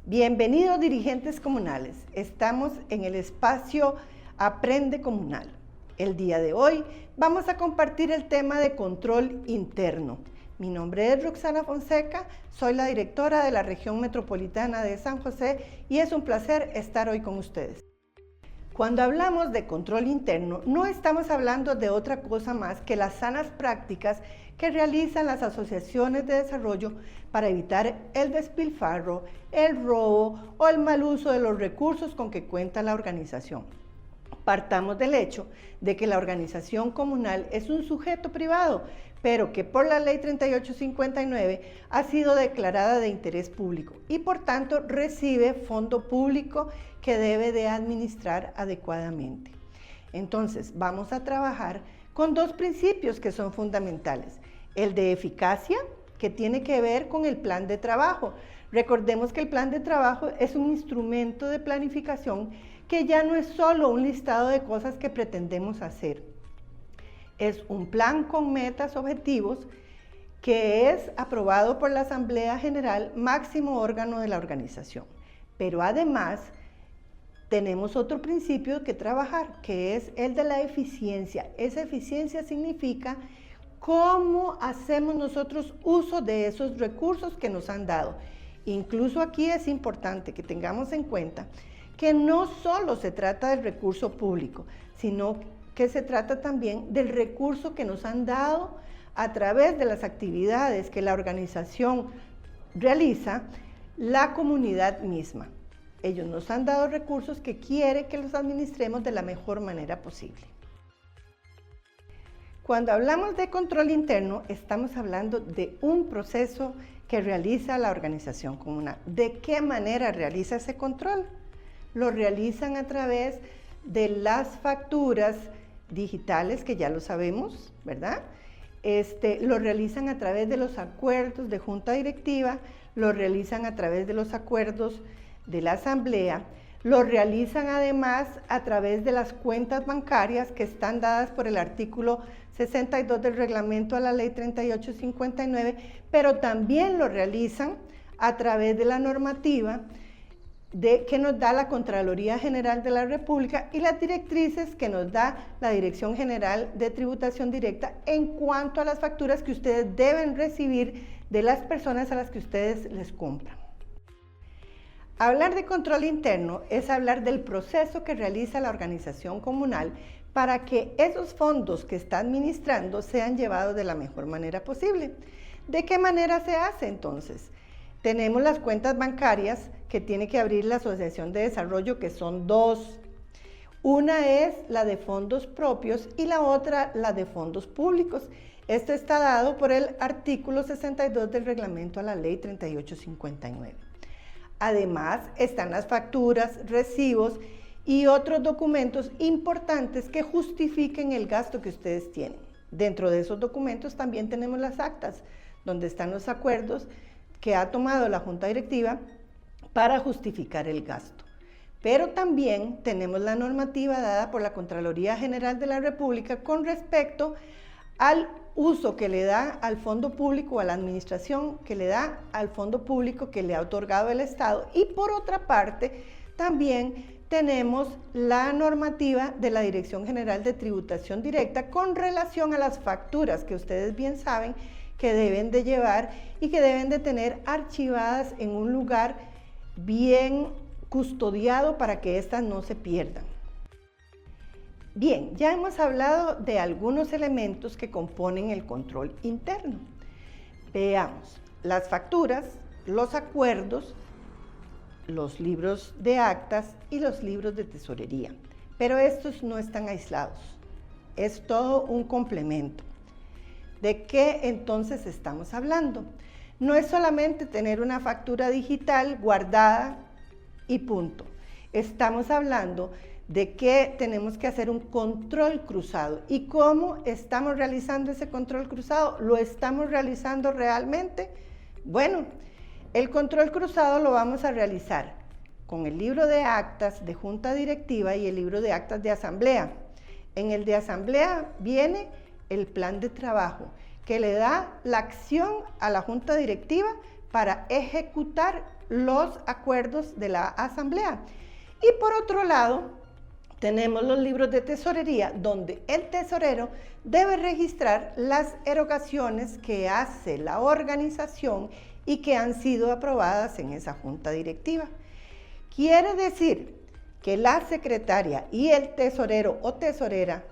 Bienvenidos dirigentes comunales, estamos en el espacio Aprende Comunal. El día de hoy vamos a compartir el tema de control interno. Mi nombre es Roxana Fonseca, soy la directora de la región metropolitana de San José y es un placer estar hoy con ustedes. Cuando hablamos de control interno, no estamos hablando de otra cosa más que las sanas prácticas que realizan las asociaciones de desarrollo para evitar el despilfarro, el robo o el mal uso de los recursos con que cuenta la organización. Partamos del hecho de que la organización comunal es un sujeto privado, pero que por la Ley 3859 ha sido declarada de interés público y por tanto recibe fondo público que debe de administrar adecuadamente. Entonces vamos a trabajar con dos principios que son fundamentales. El de eficacia, que tiene que ver con el plan de trabajo. Recordemos que el plan de trabajo es un instrumento de planificación que ya no es solo un listado de cosas que pretendemos hacer. Es un plan con metas, objetivos, que es aprobado por la Asamblea General, máximo órgano de la organización. Pero además, tenemos otro principio que trabajar, que es el de la eficiencia. Esa eficiencia significa cómo hacemos nosotros uso de esos recursos que nos han dado. Incluso aquí es importante que tengamos en cuenta que no solo se trata del recurso público, sino que se trata también del recurso que nos han dado a través de las actividades que la organización realiza, la comunidad misma. Ellos nos han dado recursos que quiere que los administremos de la mejor manera posible. Cuando hablamos de control interno, estamos hablando de un proceso que realiza la organización comunal. ¿De qué manera realiza ese control? Lo realizan a través de las facturas digitales, que ya lo sabemos, ¿verdad? Lo realizan a través de los acuerdos de junta directiva, lo realizan a través de los acuerdos de la asamblea, lo realizan además a través de las cuentas bancarias que están dadas por el artículo 62 del reglamento a la ley 3859, pero también lo realizan a través de la normativa que nos da la Contraloría General de la República y las directrices que nos da la Dirección General de Tributación Directa en cuanto a las facturas que ustedes deben recibir de las personas a las que ustedes les compran. Hablar de control interno es hablar del proceso que realiza la organización comunal para que esos fondos que está administrando sean llevados de la mejor manera posible. ¿De qué manera se hace entonces? Tenemos las cuentas bancarias que tiene que abrir la Asociación de Desarrollo, que son dos. Una es la de fondos propios y la otra la de fondos públicos. Esto está dado por el artículo 62 del reglamento a la ley 3859. Además, están las facturas, recibos y otros documentos importantes que justifiquen el gasto que ustedes tienen. Dentro de esos documentos también tenemos las actas, donde están los acuerdos que ha tomado la Junta Directiva para justificar el gasto. Pero también tenemos la normativa dada por la Contraloría General de la República con respecto al uso que le da al fondo público, a la administración que le da al fondo público que le ha otorgado el Estado. Y por otra parte, también tenemos la normativa de la Dirección General de Tributación Directa con relación a las facturas que ustedes bien saben que deben de llevar y que deben de tener archivadas en un lugar bien custodiado para que éstas no se pierdan. Bien, ya hemos hablado de algunos elementos que componen el control interno. Veamos, las facturas, los acuerdos, los libros de actas y los libros de tesorería. Pero estos no están aislados, es todo un complemento. ¿De qué entonces estamos hablando? No es solamente tener una factura digital guardada y punto. Estamos hablando de que tenemos que hacer un control cruzado. ¿Y cómo estamos realizando ese control cruzado? ¿Lo estamos realizando realmente? Bueno, el control cruzado lo vamos a realizar con el libro de actas de junta directiva y el libro de actas de asamblea. En el de asamblea viene el plan de trabajo que le da la acción a la junta directiva para ejecutar los acuerdos de la asamblea. Y por otro lado, tenemos los libros de tesorería, donde el tesorero debe registrar las erogaciones que hace la organización y que han sido aprobadas en esa junta directiva. Quiere decir que la secretaria y el tesorero o tesorera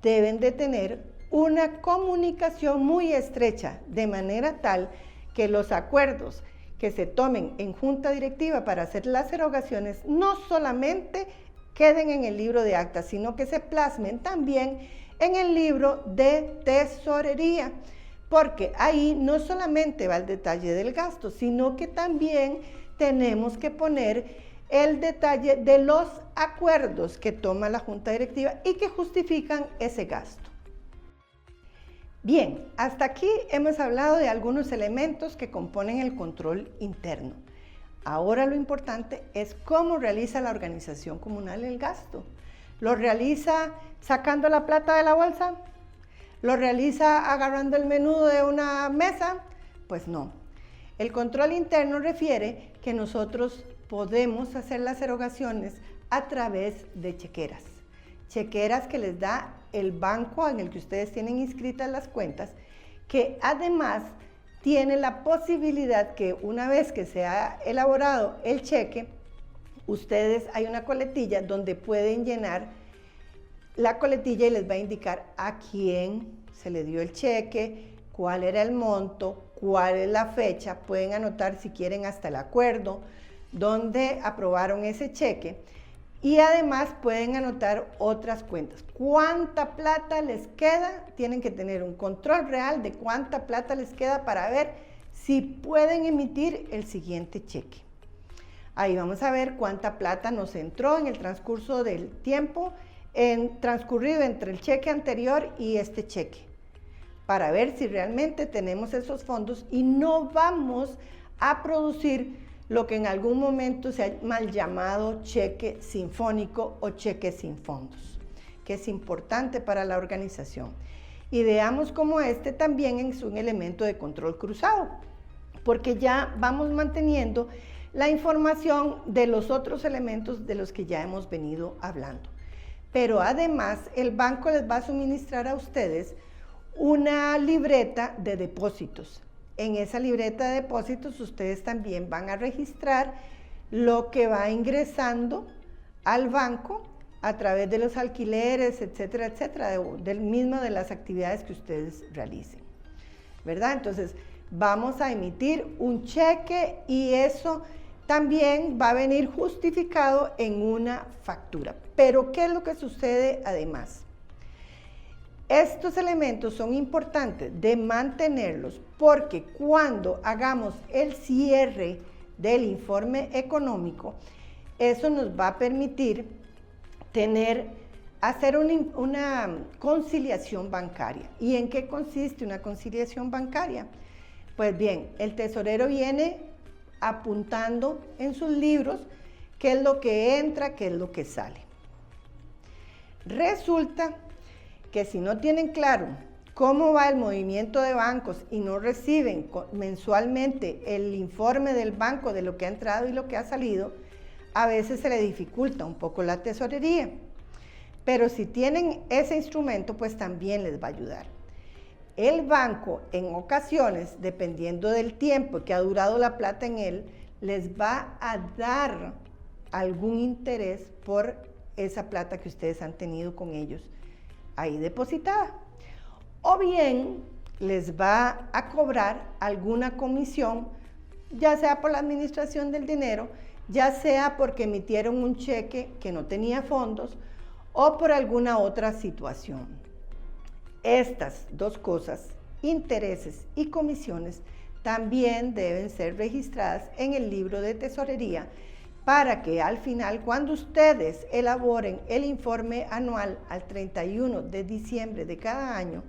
deben de tener una comunicación muy estrecha, de manera tal que los acuerdos que se tomen en junta directiva para hacer las erogaciones no solamente queden en el libro de actas, sino que se plasmen también en el libro de tesorería, porque ahí no solamente va el detalle del gasto, sino que también tenemos que poner el detalle de los acuerdos que toma la junta directiva y que justifican ese gasto. Bien, hasta aquí hemos hablado de algunos elementos que componen el control interno. Ahora lo importante es cómo realiza la organización comunal el gasto. ¿Lo realiza sacando la plata de la bolsa? ¿Lo realiza agarrando el menudo de una mesa? Pues no. El control interno refiere que nosotros podemos hacer las erogaciones a través de chequeras. Chequeras que les da el banco en el que ustedes tienen inscritas las cuentas, que además tiene la posibilidad que una vez que se ha elaborado el cheque, ustedes hay una coletilla donde pueden llenar la coletilla y les va a indicar a quién se le dio el cheque, cuál era el monto, cuál es la fecha, pueden anotar si quieren hasta el acuerdo, donde aprobaron ese cheque. Y además pueden anotar otras cuentas. ¿Cuánta plata les queda? Tienen que tener un control real de cuánta plata les queda para ver si pueden emitir el siguiente cheque. Ahí vamos a ver cuánta plata nos entró en el transcurso del tiempo transcurrido entre el cheque anterior y este cheque, para ver si realmente tenemos esos fondos y no vamos a producir lo que en algún momento se ha mal llamado cheque sinfónico o cheque sin fondos, que es importante para la organización. Y veamos cómo este también es un elemento de control cruzado, porque ya vamos manteniendo la información de los otros elementos de los que ya hemos venido hablando. Pero además el banco les va a suministrar a ustedes una libreta de depósitos. En esa libreta de depósitos ustedes también van a registrar lo que va ingresando al banco a través de los alquileres, etcétera, etcétera, del mismo de las actividades que ustedes realicen, ¿verdad? Entonces vamos a emitir un cheque y eso también va a venir justificado en una factura. Pero ¿qué es lo que sucede además? Estos elementos son importantes de mantenerlos porque cuando hagamos el cierre del informe económico, eso nos va a permitir hacer una conciliación bancaria. ¿Y en qué consiste una conciliación bancaria? Pues bien, el tesorero viene apuntando en sus libros qué es lo que entra, qué es lo que sale. Resulta que si no tienen claro cómo va el movimiento de bancos y no reciben mensualmente el informe del banco de lo que ha entrado y lo que ha salido, a veces se le dificulta un poco la tesorería. Pero si tienen ese instrumento, pues también les va a ayudar. El banco, en ocasiones, dependiendo del tiempo que ha durado la plata en él, les va a dar algún interés por esa plata que ustedes han tenido con ellos ahí depositada. O bien les va a cobrar alguna comisión, ya sea por la administración del dinero, ya sea porque emitieron un cheque que no tenía fondos o por alguna otra situación. Estas dos cosas, intereses y comisiones, también deben ser registradas en el libro de tesorería para que al final, cuando ustedes elaboren el informe anual al 31 de diciembre de cada año,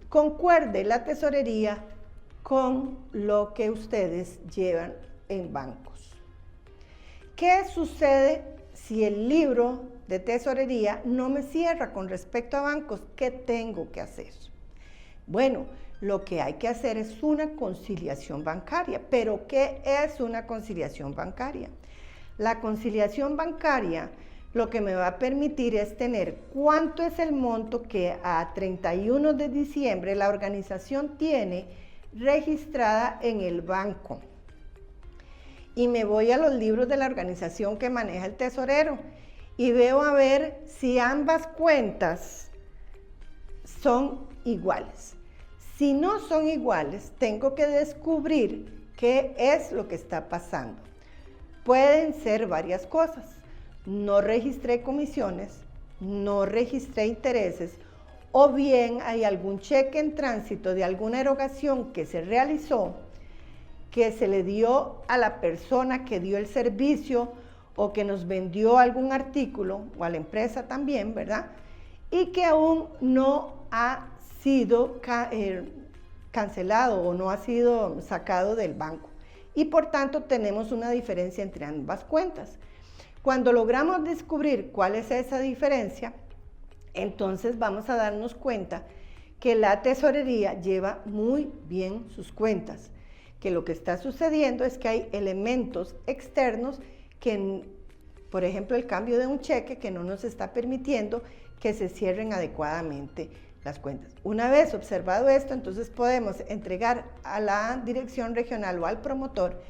concuerde la tesorería con lo que ustedes llevan en bancos. ¿Qué sucede si el libro de tesorería no me cierra con respecto a bancos? ¿Qué tengo que hacer? Bueno, lo que hay que hacer es una conciliación bancaria. ¿Pero qué es una conciliación bancaria? La conciliación bancaria lo que me va a permitir es tener cuánto es el monto que a 31 de diciembre la organización tiene registrada en el banco. Y me voy a los libros de la organización que maneja el tesorero y veo a ver si ambas cuentas son iguales. Si no son iguales, tengo que descubrir qué es lo que está pasando. Pueden ser varias cosas. No registré comisiones, no registré intereses, o bien hay algún cheque en tránsito de alguna erogación que se realizó, que se le dio a la persona que dio el servicio o que nos vendió algún artículo, o a la empresa también, ¿verdad? Y que aún no ha sido cancelado o no ha sido sacado del banco. Y por tanto tenemos una diferencia entre ambas cuentas. Cuando logramos descubrir cuál es esa diferencia, entonces vamos a darnos cuenta que la tesorería lleva muy bien sus cuentas, que lo que está sucediendo es que hay elementos externos que, por ejemplo, el cambio de un cheque que no nos está permitiendo que se cierren adecuadamente las cuentas. Una vez observado esto, entonces podemos entregar a la dirección regional o al promotor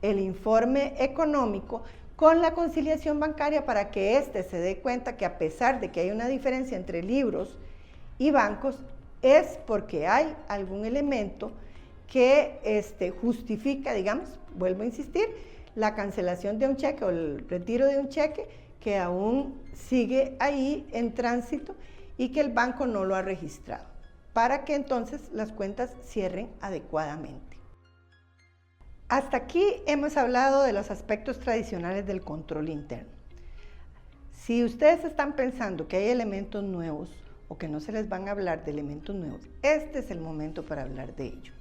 el informe económico con la conciliación bancaria para que éste se dé cuenta que a pesar de que hay una diferencia entre libros y bancos, es porque hay algún elemento que justifica, digamos, vuelvo a insistir, la cancelación de un cheque o el retiro de un cheque que aún sigue ahí en tránsito y que el banco no lo ha registrado, para que entonces las cuentas cierren adecuadamente. Hasta aquí hemos hablado de los aspectos tradicionales del control interno. Si ustedes están pensando que hay elementos nuevos o que no se les van a hablar de elementos nuevos, este es el momento para hablar de ello.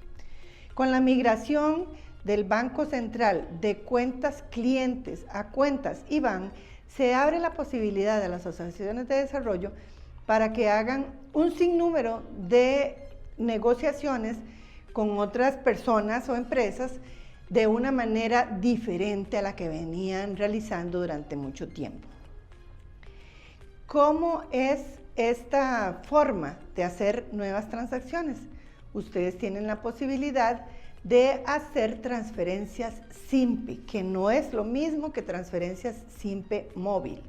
Con la migración del Banco Central de cuentas clientes a cuentas IBAN, se abre la posibilidad de las asociaciones de desarrollo para que hagan un sinnúmero de negociaciones con otras personas o empresas de una manera diferente a la que venían realizando durante mucho tiempo. ¿Cómo es esta forma de hacer nuevas transacciones? Ustedes tienen la posibilidad de hacer transferencias SIMPE, que no es lo mismo que transferencias SIMPE móvil,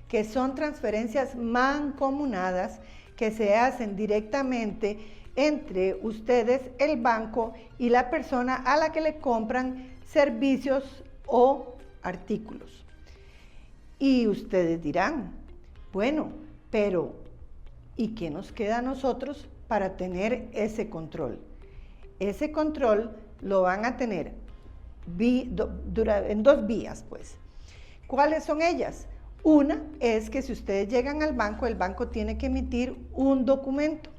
que son transferencias mancomunadas que se hacen directamente entre ustedes, el banco y la persona a la que le compran servicios o artículos. Y ustedes dirán, bueno, pero ¿y qué nos queda a nosotros para tener ese control? Ese control lo van a tener en dos vías, pues. ¿Cuáles son ellas? Una es que si ustedes llegan al banco, el banco tiene que emitir un documento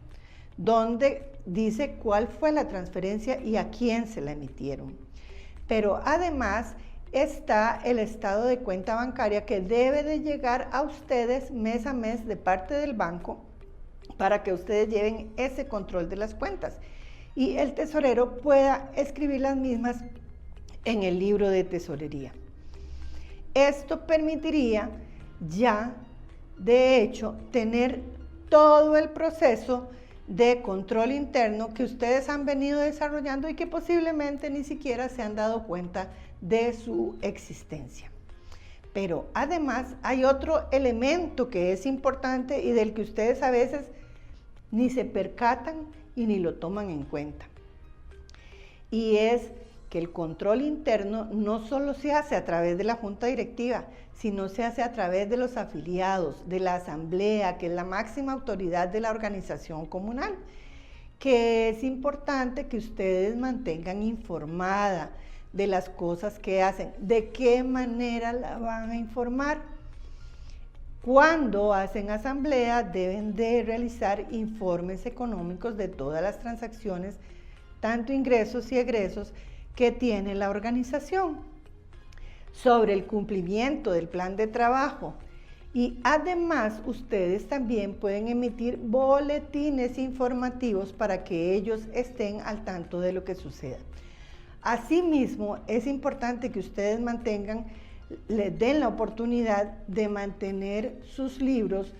donde dice cuál fue la transferencia y a quién se la emitieron. Pero además está el estado de cuenta bancaria que debe de llegar a ustedes mes a mes de parte del banco para que ustedes lleven ese control de las cuentas y el tesorero pueda escribir las mismas en el libro de tesorería. Esto permitiría ya, de hecho, tener todo el proceso de control interno que ustedes han venido desarrollando y que posiblemente ni siquiera se han dado cuenta de su existencia. Pero además hay otro elemento que es importante y del que ustedes a veces ni se percatan y ni lo toman en cuenta. Y es que el control interno no solo se hace a través de la junta directiva, sino se hace a través de los afiliados, de la asamblea, que es la máxima autoridad de la organización comunal, que es importante que ustedes mantengan informada de las cosas que hacen, de qué manera la van a informar. Cuando hacen asamblea deben de realizar informes económicos de todas las transacciones, tanto ingresos y egresos, que tiene la organización, sobre el cumplimiento del plan de trabajo Y además ustedes también pueden emitir boletines informativos para que ellos estén al tanto de lo que suceda. Asimismo, es importante que ustedes les den la oportunidad de mantener sus libros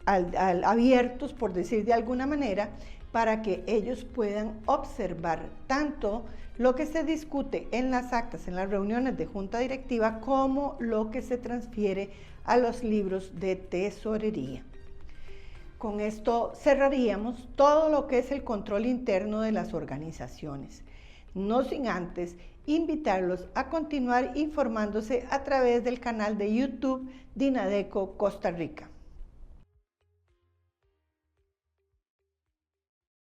abiertos, por decir de alguna manera, para que ellos puedan observar tanto lo que se discute en las actas, en las reuniones de junta directiva, como lo que se transfiere a los libros de tesorería. Con esto cerraríamos todo lo que es el control interno de las organizaciones, no sin antes invitarlos a continuar informándose a través del canal de YouTube de INADECO Costa Rica.